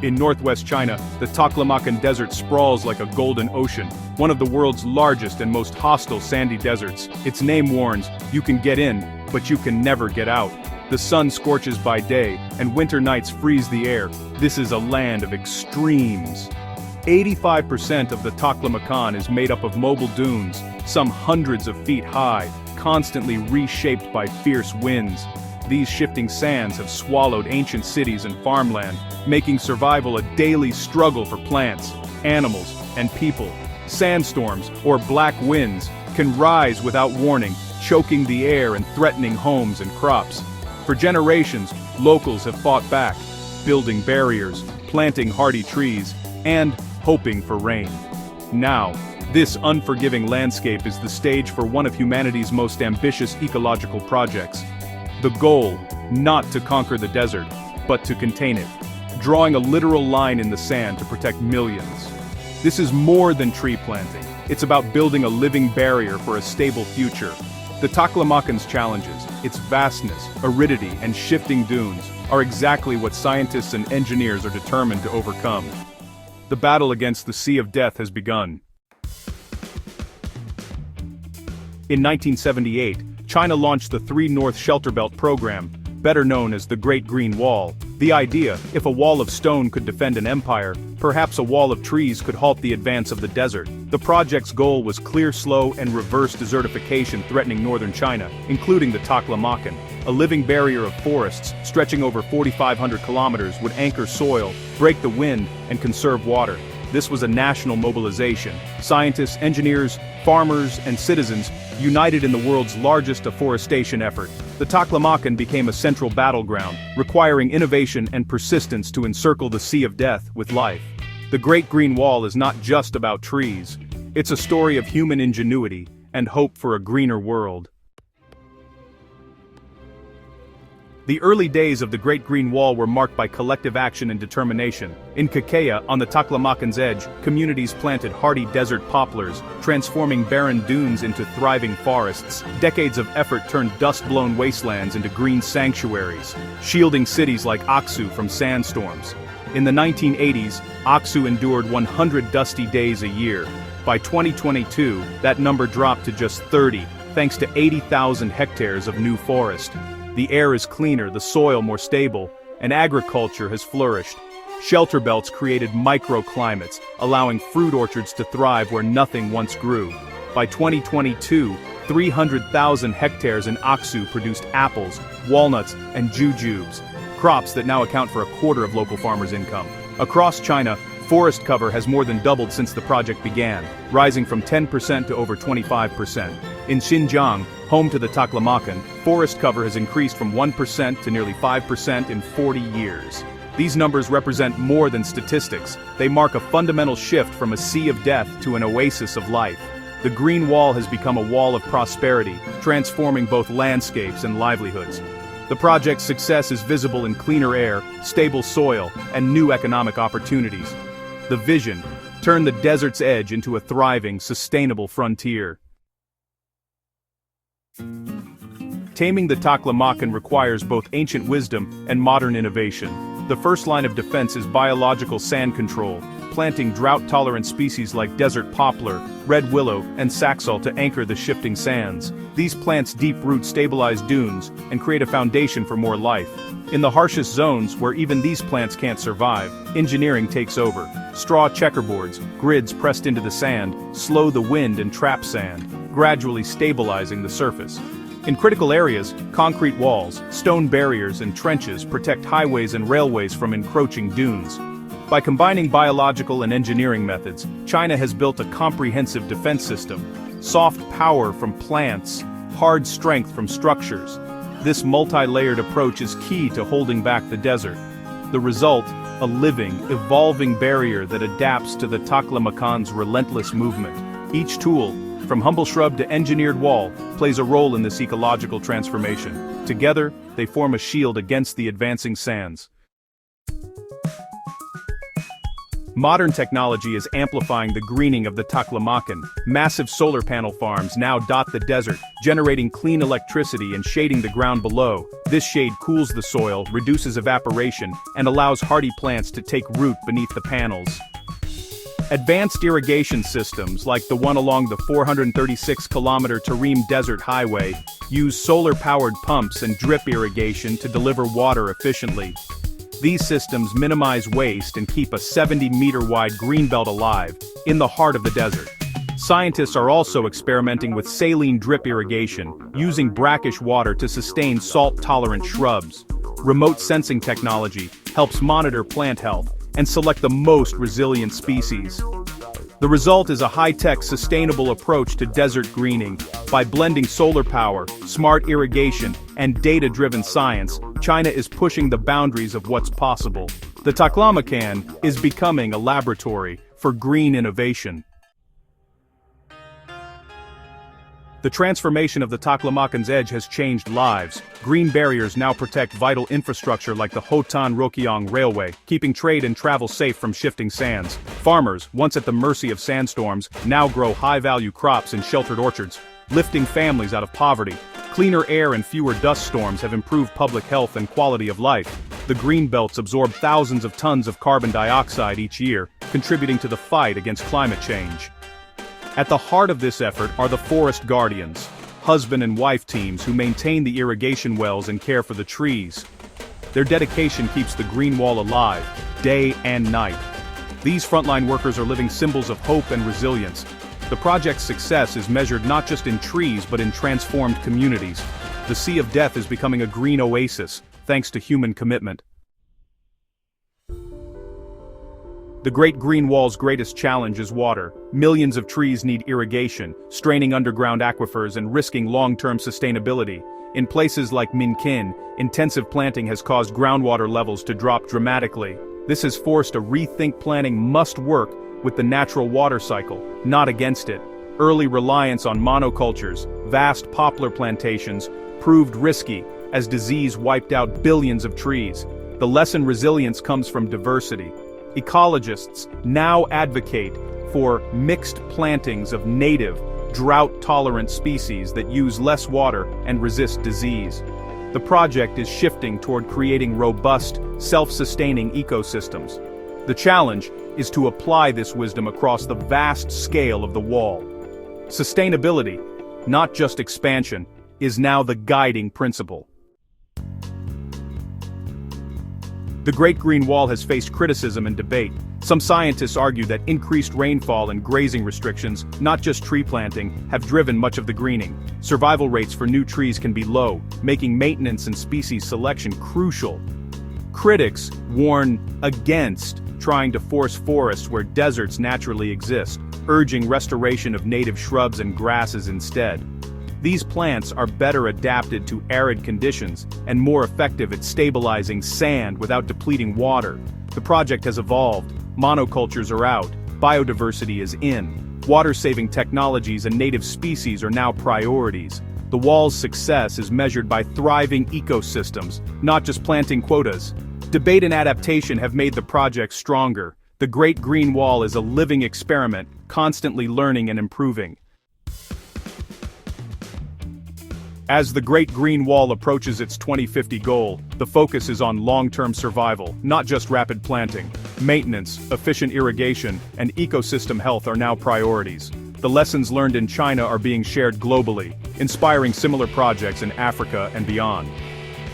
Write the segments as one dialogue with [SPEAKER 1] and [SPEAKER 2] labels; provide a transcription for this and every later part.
[SPEAKER 1] In northwest China, the Taklamakan Desert sprawls like a golden ocean, one of the world's largest and most hostile sandy deserts. Its name warns, you can get in, but you can never get out. The sun scorches by day, and winter nights freeze the air. This is a land of extremes. 85% of the Taklamakan is made up of mobile dunes, some hundreds of feet high, constantly reshaped by fierce winds. These shifting sands have swallowed ancient cities and farmland, making survival a daily struggle for plants, animals, and people. Sandstorms, or black winds, can rise without warning, choking the air and threatening homes and crops. For generations, locals have fought back, building barriers, planting hardy trees, and hoping for rain. Now, this unforgiving landscape is the stage for one of humanity's most ambitious ecological projects. The goal, not to conquer the desert, but to contain it, drawing a literal line in the sand to protect millions. This is more than tree planting. It's about building a living barrier for a stable future. The Taklamakan's challenges, its vastness, aridity, and shifting dunes, are exactly what scientists and engineers are determined to overcome. The battle against the Sea of Death has begun. In 1978, China launched the 3 North Shelter Belt program, better known as the Great Green Wall. The idea, if a wall of stone could defend an empire, perhaps a wall of trees could halt the advance of the desert. The project's goal was clear slow and reverse desertification threatening northern China, including the Taklamakan. A living barrier of forests, stretching over 4,500 kilometers, would anchor soil, break the wind, and conserve water. This was a national mobilization. Scientists, engineers, farmers, and citizens united in the world's largest afforestation effort. The Taklamakan became a central battleground, requiring innovation and persistence to encircle the Sea of Death with life. The Great Green Wall is not just about trees. It's a story of human ingenuity and hope for a greener world. The early days of the Great Green Wall were marked by collective action and determination. In Kakea, on the Taklamakan's edge, communities planted hardy desert poplars, transforming barren dunes into thriving forests. Decades of effort turned dust-blown wastelands into green sanctuaries, shielding cities like Aksu from sandstorms. In the 1980s, Aksu endured 100 dusty days a year. By 2022, that number dropped to just 30, thanks to 80,000 hectares of new forest. The air is cleaner, the soil more stable, and agriculture has flourished. Shelter belts created microclimates, allowing fruit orchards to thrive where nothing once grew. By 2022, 300,000 hectares in Aksu produced apples, walnuts, and jujubes, crops that now account for a quarter of local farmers' income. Across China, forest cover has more than doubled since the project began, rising from 10% to over 25%. In Xinjiang, home to the Taklamakan, forest cover has increased from 1% to nearly 5% in 40 years. These numbers represent more than statistics. They mark a fundamental shift from a sea of death to an oasis of life. The Green Wall has become a wall of prosperity, transforming both landscapes and livelihoods. The project's success is visible in cleaner air, stable soil, and new economic opportunities. The vision: turn the desert's edge into a thriving, sustainable frontier. Taming the Taklamakan requires both ancient wisdom and modern innovation. The first line of defense is biological sand control, planting drought-tolerant species like desert poplar, red willow, and saxaul to anchor the shifting sands. These plants' deep roots stabilize dunes and create a foundation for more life. In the harshest zones, where even these plants can't survive, engineering takes over. Straw checkerboards, grids pressed into the sand, slow the wind and trap sand, gradually stabilizing the surface. In critical areas, concrete walls, stone barriers, and trenches protect highways and railways from encroaching dunes. By combining biological and engineering methods, China has built a comprehensive defense system. Soft power from plants, hard strength from structures. This multi-layered approach is key to holding back the desert. The result: a living, evolving barrier that adapts to the Taklamakan's relentless movement. Each tool, from humble shrub to engineered wall, plays a role in this ecological transformation. Together, they form a shield against the advancing sands. Modern technology is amplifying the greening of the Taklamakan. Massive solar panel farms now dot the desert, generating clean electricity and shading the ground below. This shade cools the soil, reduces evaporation, and allows hardy plants to take root beneath the panels. Advanced irrigation systems, like the one along the 436-kilometer Tarim Desert Highway, use solar-powered pumps and drip irrigation to deliver water efficiently. These systems minimize waste and keep a 70-meter-wide greenbelt alive, in the heart of the desert. Scientists are also experimenting with saline drip irrigation, using brackish water to sustain salt-tolerant shrubs. Remote sensing technology helps monitor plant health and select the most resilient species. The result is a high-tech, sustainable approach to desert greening. By blending solar power, smart irrigation, and data-driven science, China is pushing the boundaries of what's possible. The Taklamakan is becoming a laboratory for green innovation. The transformation of the Taklamakan's edge has changed lives. Green barriers now protect vital infrastructure like the Hotan-Rokiang Railway, keeping trade and travel safe from shifting sands. Farmers, once at the mercy of sandstorms, now grow high-value crops in sheltered orchards, lifting families out of poverty. Cleaner air and fewer dust storms have improved public health and quality of life. The green belts absorb thousands of tons of carbon dioxide each year, contributing to the fight against climate change. At the heart of this effort are the forest guardians, husband and wife teams who maintain the irrigation wells and care for the trees. Their dedication keeps the green wall alive, day and night. These frontline workers are living symbols of hope and resilience. The project's success is measured not just in trees but in transformed communities. The Sea of Death is becoming a green oasis, thanks to human commitment. The Great Green Wall's greatest challenge is water. Millions of trees need irrigation, straining underground aquifers and risking long-term sustainability. In places like Minkin, intensive planting has caused groundwater levels to drop dramatically. This has forced a rethink. Planting must work with the natural water cycle, not against it. Early reliance on monocultures, vast poplar plantations, proved risky as disease wiped out billions of trees. The lesson: resilience comes from diversity. Ecologists now advocate for mixed plantings of native, drought-tolerant species that use less water and resist disease. The project is shifting toward creating robust, self-sustaining ecosystems. The challenge is to apply this wisdom across the vast scale of the wall. Sustainability, not just expansion, is now the guiding principle. The Great Green Wall has faced criticism and debate. Some scientists argue that increased rainfall and grazing restrictions, not just tree planting, have driven much of the greening. Survival rates for new trees can be low, making maintenance and species selection crucial. Critics warn against trying to force forests where deserts naturally exist, urging restoration of native shrubs and grasses instead. These plants are better adapted to arid conditions and more effective at stabilizing sand without depleting water. The project has evolved, monocultures are out, biodiversity is in. Water-saving technologies and native species are now priorities. The wall's success is measured by thriving ecosystems, not just planting quotas. Debate and adaptation have made the project stronger. The Great Green Wall is a living experiment, constantly learning and improving. As the Great Green Wall approaches its 2050 goal, the focus is on long-term survival, not just rapid planting. Maintenance, efficient irrigation, and ecosystem health are now priorities. The lessons learned in China are being shared globally, inspiring similar projects in Africa and beyond.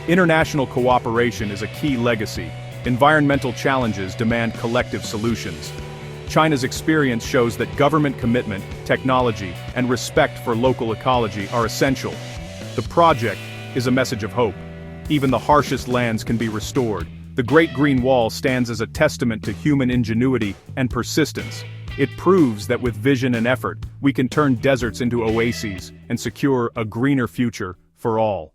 [SPEAKER 1] International cooperation is a key legacy. Environmental challenges demand collective solutions. China's experience shows that government commitment, technology, and respect for local ecology are essential. The project is a message of hope. Even the harshest lands can be restored. The Great Green Wall stands as a testament to human ingenuity and persistence. It proves that with vision and effort, we can turn deserts into oases and secure a greener future for all.